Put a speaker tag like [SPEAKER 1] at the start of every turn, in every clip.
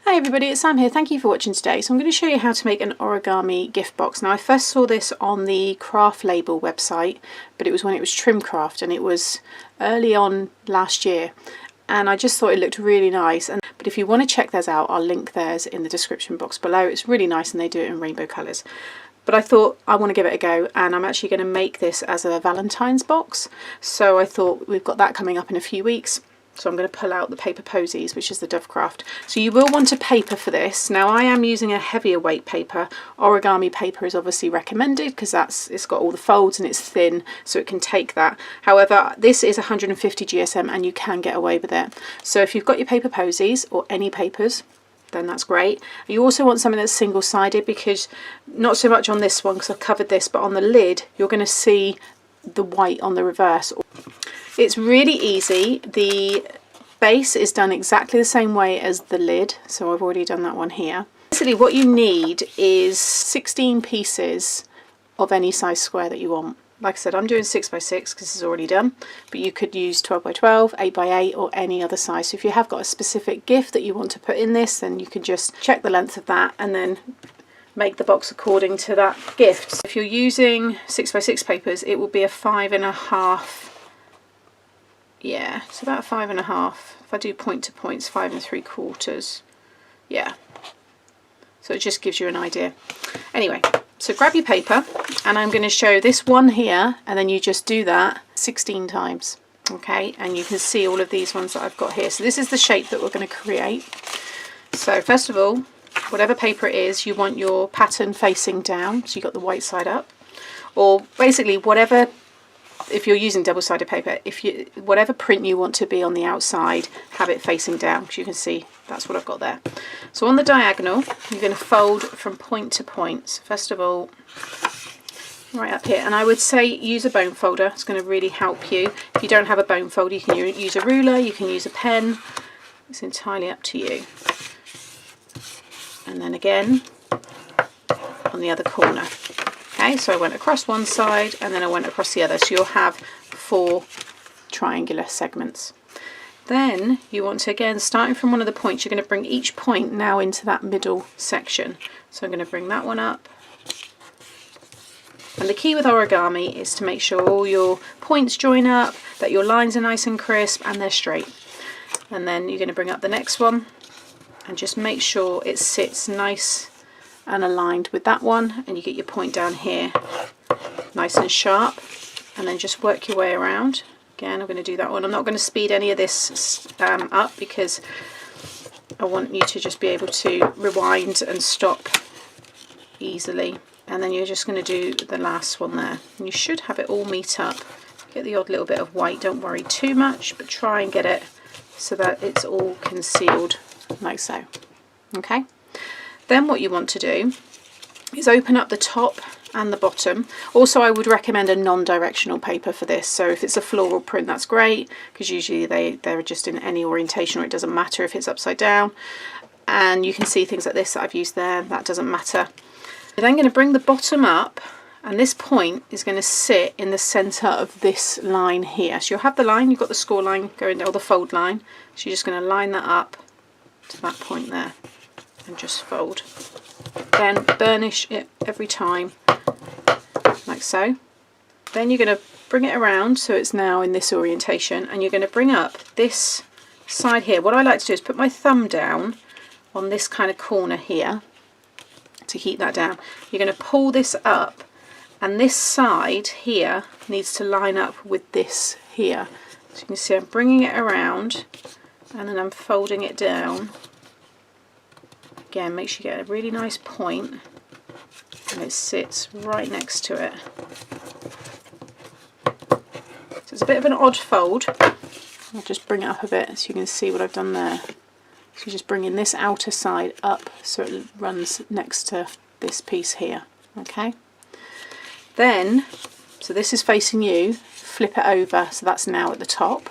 [SPEAKER 1] Hi everybody, it's Sam here. Thank you for watching today. So I'm going to show you how to make an origami gift box. Now I first saw this on the Craft Label website, but it was when it was Trimcraft and it was early on last year. And I just thought it looked really nice. But if you want to check theirs out, I'll link theirs in the description box below. It's really nice and they do it in rainbow colours. But I thought I want to give it a go, and I'm actually going to make this as a Valentine's box. So I thought we've got that coming up in a few weeks. So I'm going to pull out the paper posies, which is the Dovecraft. So you will want a paper for this. Now I am using a heavier weight paper. Origami paper is obviously recommended because it's got all the folds and it's thin, so it can take that. However, this is 150 GSM and you can get away with it. So if you've got your paper posies or any papers, then that's great. You also want something that's single-sided, because not so much on this one because I've covered this, but on the lid you're going to see the white on the reverse. It's really easy. The base is done exactly the same way as the lid, so I've already done that one here. Basically what you need is 16 pieces of any size square that you want. Like I said, I'm doing 6 by 6 because this is already done, but you could use 12 by 12, 8 by 8 or any other size. So if you have got a specific gift that you want to put in this, then you can just check the length of that and then make the box according to that gift. So if you're using 6 by 6 papers, it will be a 5.5. Yeah, it's about 5.5. If I do point to point, it's 5 3/4. Yeah. So it just gives you an idea. Anyway, so grab your paper, and I'm going to show this one here, and then you just do that 16 times. Okay, and you can see all of these ones that I've got here. So this is the shape that we're going to create. So first of all, whatever paper it is, you want your pattern facing down, so you've got the white side up, or basically whatever. If you're using double-sided paper, whatever print you want to be on the outside, have it facing down, because you can see that's what I've got there. So on the diagonal, you're going to fold from point to point. So first of all, right up here, and I would say use a bone folder. It's going to really help you. If you don't have a bone folder, you can use a ruler, you can use a pen. It's entirely up to you. And then again on the other corner. Okay, so I went across one side and then I went across the other, so you'll have 4 triangular segments. Then you want to, again, starting from one of the points, you're going to bring each point now into that middle section. So I'm going to bring that one up. And the key with origami is to make sure all your points join up, that your lines are nice and crisp and they're straight. And then you're going to bring up the next one and just make sure it sits nice and aligned with that one, and you get your point down here nice and sharp, and then just work your way around. Again, I'm going to do that one. I'm not going to speed any of this up because I want you to just be able to rewind and stop easily. And then you're just going to do the last one there, and you should have it all meet up. Get the odd little bit of white, don't worry too much, but try and get it so that it's all concealed like so. Okay. Then what you want to do is open up the top and the bottom. Also, I would recommend a non-directional paper for this. So if it's a floral print, that's great, because usually they're just in any orientation, or it doesn't matter if it's upside down. And you can see things like this that I've used there, that doesn't matter. You're then going to bring the bottom up, and this point is going to sit in the center of this line here. So you'll have the line, you've got the score line going down, or the fold line. So you're just going to line that up to that point there and just fold. Then burnish it every time like so. Then you're going to bring it around so it's now in this orientation, and you're going to bring up this side here. What I like to do is put my thumb down on this kind of corner here to keep that down. You're going to pull this up, and this side here needs to line up with this here. So you can see I'm bringing it around and then I'm folding it down. Again, make sure you get a really nice point and it sits right next to it. So it's a bit of an odd fold. I'll just bring it up a bit so you can see what I've done there. So you're just bringing this outer side up so it runs next to this piece here. Okay. Then, so this is facing you, flip it over so that's now at the top,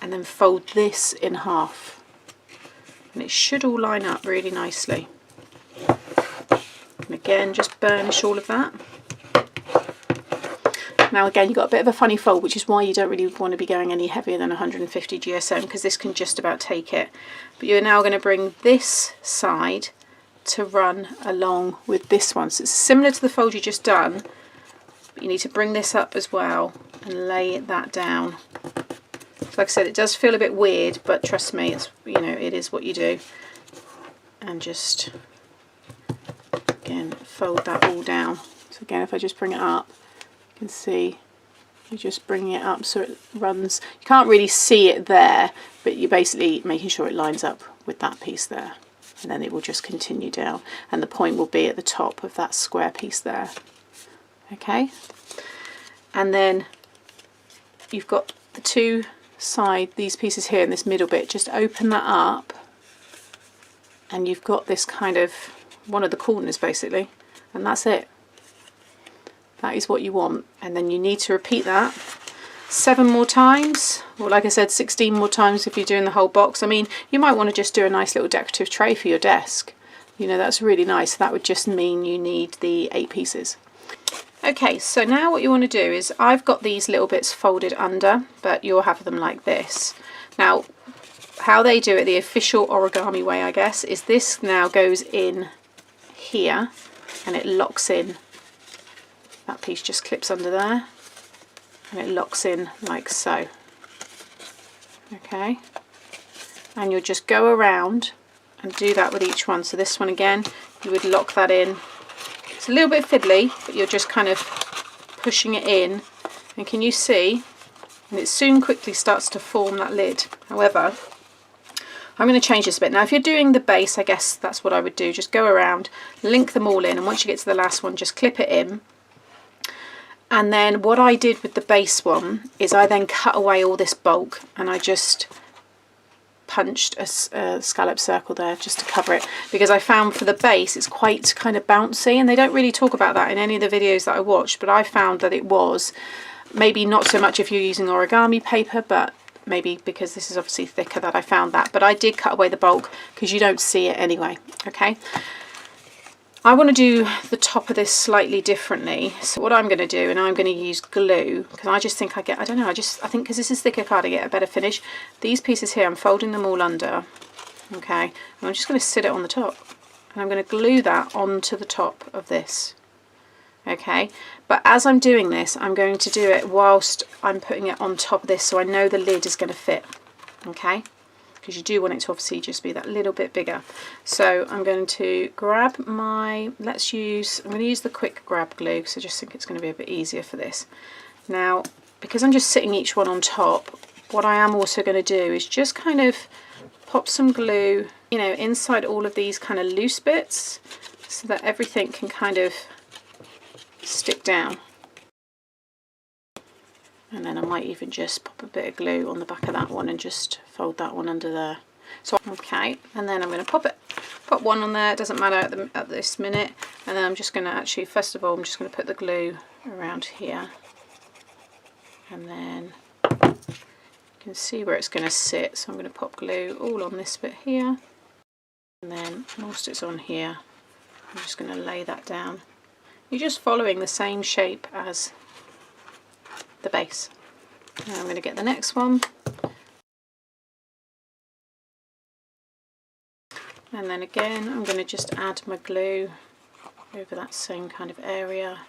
[SPEAKER 1] and then fold this in half. And it should all line up really nicely. And again, just burnish all of that. Now again, you've got a bit of a funny fold, which is why you don't really want to be going any heavier than 150 GSM, because this can just about take it. But you're now going to bring this side to run along with this one. So it's similar to the fold you just done, but you need to bring this up as well and lay that down. So like I said, it does feel a bit weird, but trust me, it's, you know, it is what you do. And just, again, fold that all down. So again, if I just bring it up, you can see you're just bringing it up so it runs. You can't really see it there, but you're basically making sure it lines up with that piece there. And then it will just continue down. And the point will be at the top of that square piece there. Okay? And then you've got the two side, these pieces here in this middle bit. Just open that up. And you've got this kind of one of the corners basically. And that's it. That is what you want. And then you need to repeat that 7 more times, or like I said, 16 more times if you're doing the whole box. I mean, you might want to just do a nice little decorative tray for your desk. You know, that's really nice. That would just mean you need the 8 pieces. Okay, so now what you want to do is, I've got these little bits folded under, but you'll have them like this. Now, how they do it, the official origami way, I guess, is this now goes in here and it locks in. That piece just clips under there. And it locks in like so. Okay, and you'll just go around and do that with each one. So this one again, you would lock that in. It's a little bit fiddly, but you're just kind of pushing it in, and can you see, and it soon quickly starts to form that lid. However, I'm going to change this a bit. Now if you're doing the base, I guess that's what I would do. Just go around, link them all in, and once you get to the last one, just clip it in. And then what I did with the base one is I then cut away all this bulk, and I just punched a scallop circle there just to cover it, because I found for the base it's quite kind of bouncy, and they don't really talk about that in any of the videos that I watched, but I found that it was, maybe not so much if you're using origami paper, but maybe because this is obviously thicker that I found that. But I did cut away the bulk because you don't see it anyway. Okay, I want to do the top of this slightly differently. So what I'm going to do, and I'm going to use glue, because I just think I get, I don't know, I think because this is thicker card I get a better finish. These pieces here, I'm folding them all under, okay, and I'm just going to sit it on the top, and I'm going to glue that onto the top of this, okay. But as I'm doing this, I'm going to do it whilst I'm putting it on top of this, so I know the lid is going to fit, okay, because you do want it to obviously just be that little bit bigger. So I'm going to grab my, I'm going to use the quick grab glue, because I just think it's going to be a bit easier for this. Now, because I'm just sitting each one on top, what I am also going to do is just kind of pop some glue, you know, inside all of these kind of loose bits, so that everything can kind of stick down. And then I might even just pop a bit of glue on the back of that one and just fold that one under there. So okay, and then I'm going to pop one on there. It doesn't matter at this minute. And then I'm just going to actually, first of all, I'm just going to put the glue around here, and then you can see where it's going to sit. So I'm going to pop glue all on this bit here, and then whilst it's on here, I'm just going to lay that down. You're just following the same shape as the base. Now I'm going to get the next one, and then again I'm going to just add my glue over that same kind of area,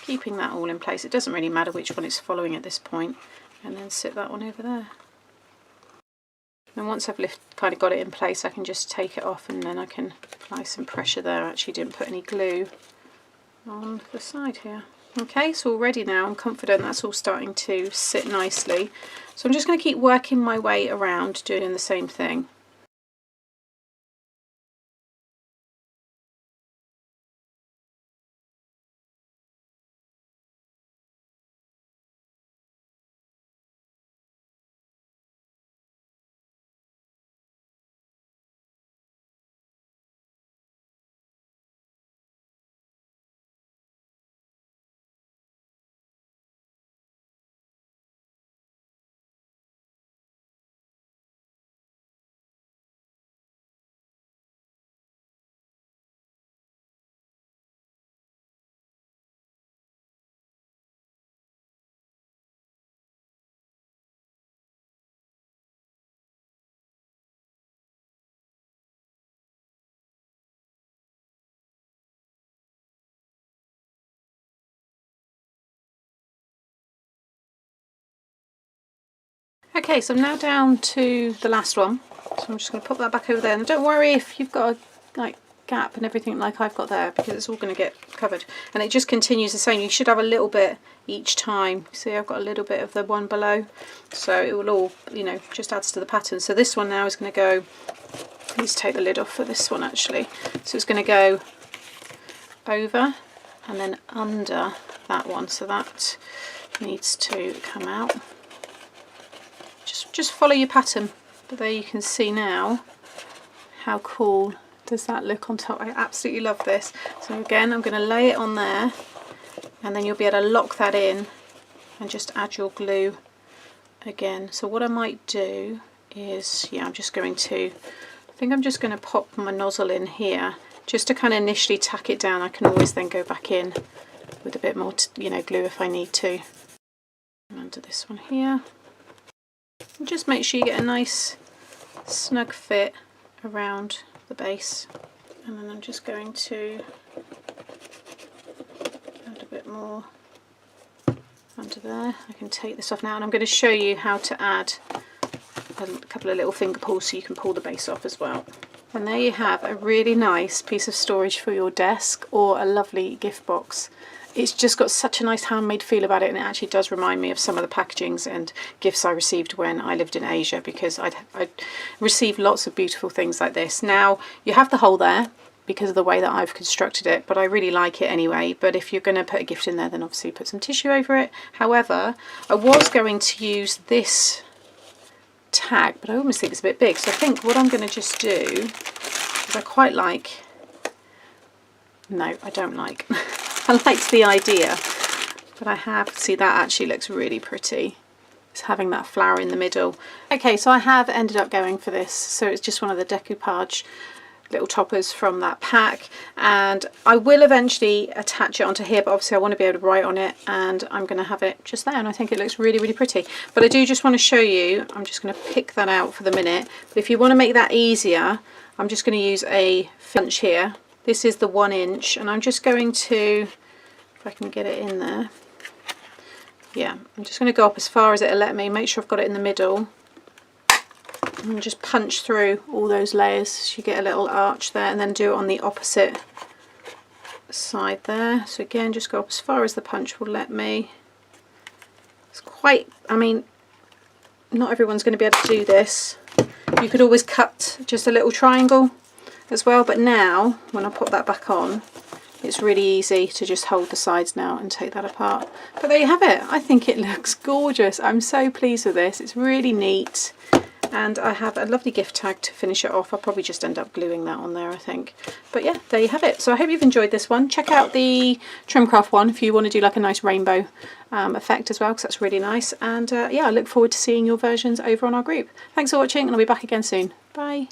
[SPEAKER 1] keeping that all in place. It doesn't really matter which one it's following at this point, and then sit that one over there. And once I've kind of got it in place, I can just take it off, and then I can apply some pressure there. I actually didn't put any glue on the side here. Okay, so already now I'm confident that's all starting to sit nicely. So I'm just going to keep working my way around doing the same thing. Okay, so I'm now down to the last one. So I'm just going to put that back over there. And don't worry if you've got a gap and everything like I've got there, because it's all going to get covered. And it just continues the same. You should have a little bit each time. See, I've got a little bit of the one below. So it will all, you know, just adds to the pattern. So this one now is going to go, let's take the lid off for this one actually. So it's going to go over and then under that one. So that needs to come out. Just follow your pattern. But there you can see now how cool does that look on top. I absolutely love this. So again, I'm going to lay it on there, and then you'll be able to lock that in and just add your glue again. So what I might do is, yeah, I'm just going to, I think I'm just going to pop my nozzle in here just to kind of initially tack it down. I can always then go back in with a bit more, you know, glue if I need to. And under this one here. And just make sure you get a nice snug fit around the base, and then I'm just going to add a bit more under there. I can take this off now, and I'm going to show you how to add a couple of little finger pulls so you can pull the base off as well. And there you have a really nice piece of storage for your desk or a lovely gift box. It's just got such a nice handmade feel about it, and it actually does remind me of some of the packagings and gifts I received when I lived in Asia, because I'd received lots of beautiful things like this. Now you have the hole there because of the way that I've constructed it, but I really like it anyway. But if you're going to put a gift in there, then obviously put some tissue over it. However, I was going to use this tag, but I almost think it's a bit big, so I think what I'm going to just do is I quite like, no I don't like I liked the idea, but I have, see, that actually looks really pretty. It's having that flower in the middle. Okay, so I have ended up going for this. So it's just one of the decoupage little toppers from that pack, and I will eventually attach it onto here, but obviously I want to be able to write on it, and I'm going to have it just there, and I think it looks really, really pretty. But I do just want to show you, I'm just going to pick that out for the minute, but if you want to make that easier, I'm just going to use a punch here. This is the 1 inch, and I'm just going to, if I can get it in there, yeah, I'm just going to go up as far as it'll let me, make sure I've got it in the middle, and just punch through all those layers so you get a little arch there, and then do it on the opposite side there. So again, just go up as far as the punch will let me. It's quite, I mean, not everyone's going to be able to do this. You could always cut just a little triangle as well, but now when I put that back on, it's really easy to just hold the sides now and take that apart. But there you have it. I think it looks gorgeous. I'm so pleased with this. It's really neat, and I have a lovely gift tag to finish it off. I'll probably just end up gluing that on there, I think. But yeah, there you have it. So I hope you've enjoyed this one. Check out the Trimcraft one if you want to do like a nice rainbow effect as well, because that's really nice. And yeah, I look forward to seeing your versions over on our group. Thanks for watching, and I'll be back again soon. Bye.